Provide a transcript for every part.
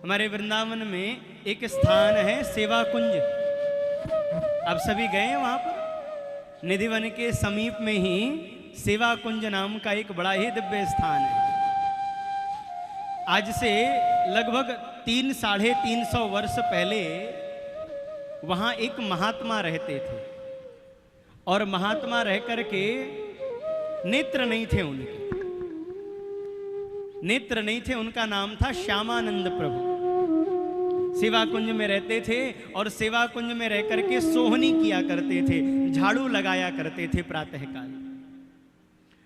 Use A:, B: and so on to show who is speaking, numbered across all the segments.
A: हमारे वृंदावन में एक स्थान है सेवा कुंज। आप सभी गए हैं वहां पर? निधिवन के समीप में ही सेवा कुंज नाम का एक बड़ा ही दिव्य स्थान है। आज से लगभग 300-350 वर्ष पहले वहां एक महात्मा रहते थे और महात्मा रह करके नेत्र नहीं थे उनके, नेत्र नहीं थे। उनका नाम था श्यामानंद प्रभु। सेवा कुंज में रहते थे और सेवा कुंज में रह करके सोहनी किया करते थे, झाड़ू लगाया करते थे प्रातःकाल।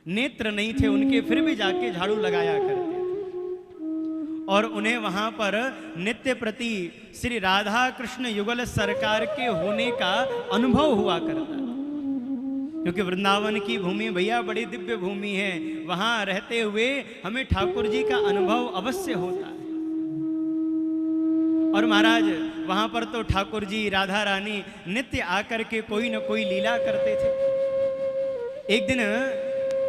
A: नेत्र नहीं थे उनके, फिर भी जाके झाड़ू लगाया करते थे और उन्हें वहां पर नित्य प्रति श्री राधा कृष्ण युगल सरकार के होने का अनुभव हुआ करता था। क्योंकि वृंदावन की भूमि भैया बड़ी दिव्य भूमि है, वहां रहते हुए हमें ठाकुर जी का अनुभव अवश्य होता है। और महाराज वहां पर तो ठाकुर जी राधा रानी नित्य आकर के कोई न कोई लीला करते थे। एक दिन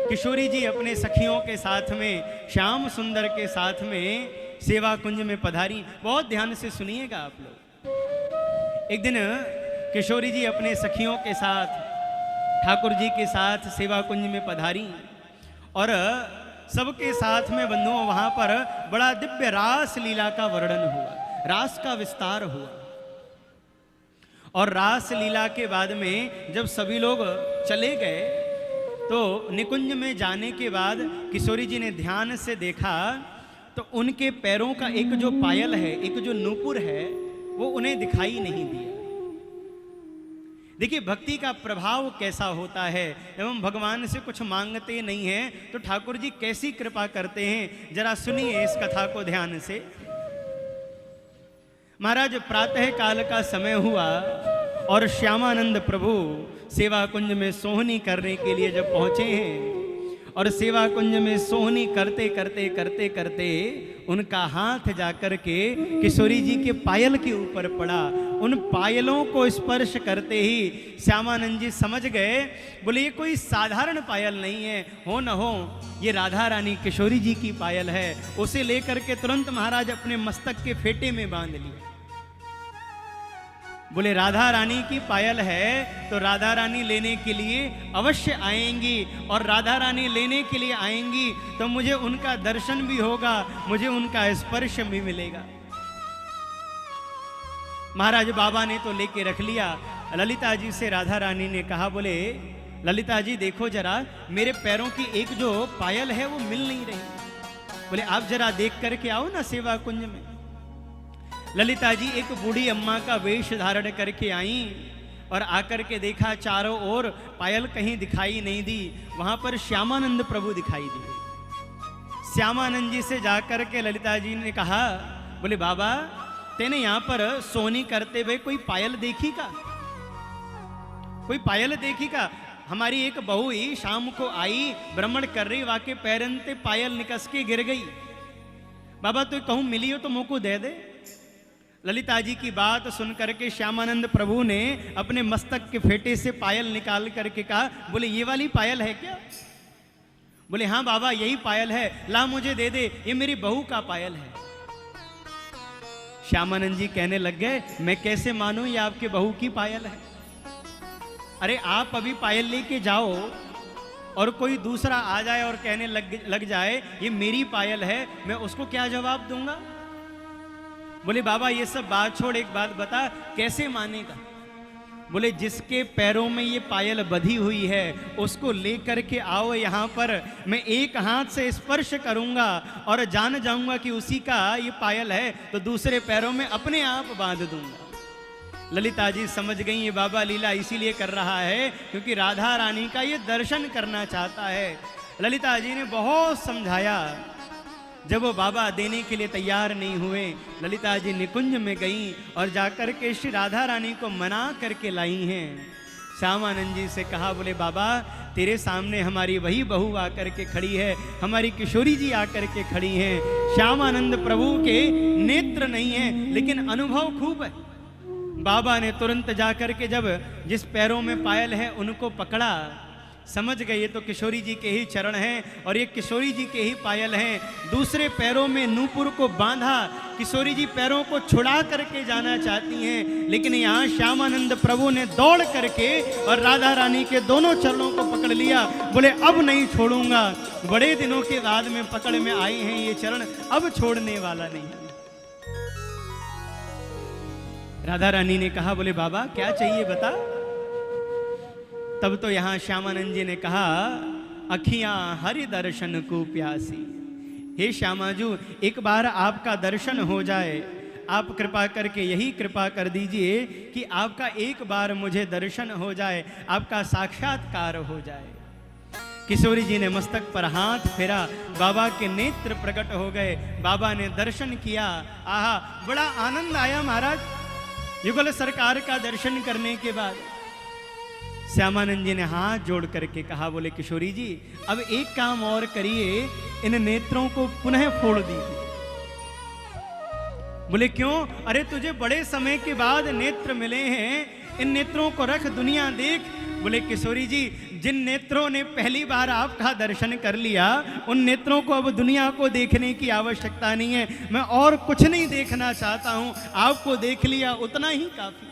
A: किशोरी जी अपने सखियों के साथ में, श्याम सुंदर के साथ में सेवा कुंज में पधारी। बहुत ध्यान से सुनिएगा आप लोग। एक दिन किशोरी जी अपने सखियों के साथ ठाकुर जी के साथ सेवा कुंज में पधारी और सबके साथ में बंधुओं वहां पर बड़ा दिव्य रास लीला का वर्णन हुआ, रास का विस्तार हुआ। और रास लीला के बाद में जब सभी लोग चले गए तो निकुंज में जाने के बाद किशोरी जी ने ध्यान से देखा तो उनके पैरों का एक जो पायल है, एक जो नूपुर है, वो उन्हें दिखाई नहीं दिया। देखिए भक्ति का प्रभाव कैसा होता है। एवं भगवान से कुछ मांगते नहीं हैं तो ठाकुर जी कैसी कृपा करते हैं, जरा सुनिए इस कथा को ध्यान से। महाराज प्रातः काल का समय हुआ और श्यामानंद प्रभु सेवा कुंज में सोहनी करने के लिए जब पहुंचे हैं और सेवा कुंज में सोहनी करते करते करते करते उनका हाथ जाकर के किशोरी जी के पायल के ऊपर पड़ा। उन पायलों को स्पर्श करते ही श्यामानंद जी समझ गए, बोले ये कोई साधारण पायल नहीं है, हो न हो ये राधा रानी किशोरी जी की पायल है। उसे लेकर के तुरंत महाराज अपने मस्तक के फेटे में बांध लिया। बोले राधा रानी की पायल है तो राधा रानी लेने के लिए अवश्य आएंगी और राधा रानी लेने के लिए आएंगी तो मुझे उनका दर्शन भी होगा, मुझे उनका स्पर्श भी मिलेगा। महाराज बाबा ने तो लेके रख लिया। ललिता जी से राधा रानी ने कहा, बोले ललिता जी देखो जरा, मेरे पैरों की एक जो पायल है वो मिल नहीं रही। बोले आप जरा देख करके आओ ना सेवा कुंज में। ललिता जी एक बूढ़ी अम्मा का वेश धारण करके आई और आकर के देखा चारों ओर पायल कहीं दिखाई नहीं दी, वहां पर श्यामानंद प्रभु दिखाई दिए। श्यामानंद जी से जाकर के ललिता जी ने कहा, बोले बाबा तेने यहाँ पर सोहनी करते हुए कोई पायल देखी का? कोई पायल देखी का? हमारी एक बहू ही शाम को आई, भ्रमण कर रही, वाके पैरन ते पायल निकस के गिर गई। बाबा तो कहूं मिली हो तो मुंह को दे दे। ललिता जी की बात सुन करके श्यामानंद प्रभु ने अपने मस्तक के फेटे से पायल निकाल करके कहा, बोले ये वाली पायल है क्या? बोले हाँ बाबा यही पायल है, ला मुझे दे दे, ये मेरी बहू का पायल है। श्यामानंद जी कहने लग गए, मैं कैसे मानूं ये आपके बहू की पायल है? अरे आप अभी पायल लेके जाओ और कोई दूसरा आ जाए और कहने लग जाए ये मेरी पायल है, मैं उसको क्या जवाब दूंगा? बोले बाबा ये सब बात छोड़, एक बात बता कैसे मानेगा? बोले जिसके पैरों में ये पायल बधी हुई है उसको लेकर के आओ यहाँ पर, मैं एक हाथ से स्पर्श करूंगा और जान जाऊंगा कि उसी का ये पायल है तो दूसरे पैरों में अपने आप बांध दूंगा। ललिता जी समझ गई ये बाबा लीला इसीलिए कर रहा है क्योंकि राधा रानी का ये दर्शन करना चाहता है। ललिता जी ने बहुत समझाया। जब वो बाबा देने के लिए तैयार नहीं हुए, ललिता जी निकुंज में गईं और जाकर के श्री राधा रानी को मना करके लाई हैं। श्यामानंद जी से कहा, बोले बाबा तेरे सामने हमारी वही बहू आकर के खड़ी है, हमारी किशोरी जी आकर के खड़ी हैं। श्यामानंद प्रभु के नेत्र नहीं है लेकिन अनुभव खूब है। बाबा ने तुरंत जाकर के जब जिस पैरों में पायल है उनको पकड़ा, समझ गए ये तो किशोरी जी के ही चरण हैं और ये किशोरी जी के ही पायल हैं। दूसरे पैरों में नूपुर को बांधा, किशोरी जी पैरों को छुड़ा करके जाना चाहती हैं, लेकिन यहाँ श्यामानंद प्रभु ने दौड़ करके और राधा रानी के दोनों चरणों को पकड़ लिया। बोले अब नहीं छोड़ूंगा, बड़े दिनों के बाद में पकड़ में आई हैं ये चरण, अब छोड़ने वाला नहीं। राधा रानी ने कहा, बोले बाबा क्या चाहिए बता। तब तो यहां श्यामानंद जी ने कहा, अखियां हरि दर्शन को प्यासी। हे श्यामाजू, एक बार आपका दर्शन हो जाए, आप कृपा करके यही कृपा कर दीजिए कि आपका एक बार मुझे दर्शन हो जाए, आपका साक्षात्कार हो जाए। किशोरी जी ने मस्तक पर हाथ फेरा, बाबा के नेत्र प्रकट हो गए, बाबा ने दर्शन किया। आहा, बड़ा आनंद आया महाराज युगल सरकार का दर्शन करने के बाद। श्यामानंद जी ने हाथ जोड़ करके कहा, बोले किशोरी जी अब एक काम और करिए, इन नेत्रों को पुनः फोड़ दीजिए। बोले क्यों? अरे तुझे बड़े समय के बाद नेत्र मिले हैं, इन नेत्रों को रख, दुनिया देख। बोले किशोरी जी, जिन नेत्रों ने पहली बार आपका दर्शन कर लिया, उन नेत्रों को अब दुनिया को देखने की आवश्यकता नहीं है, मैं और कुछ नहीं देखना चाहता हूं, आपको देख लिया उतना ही काफी।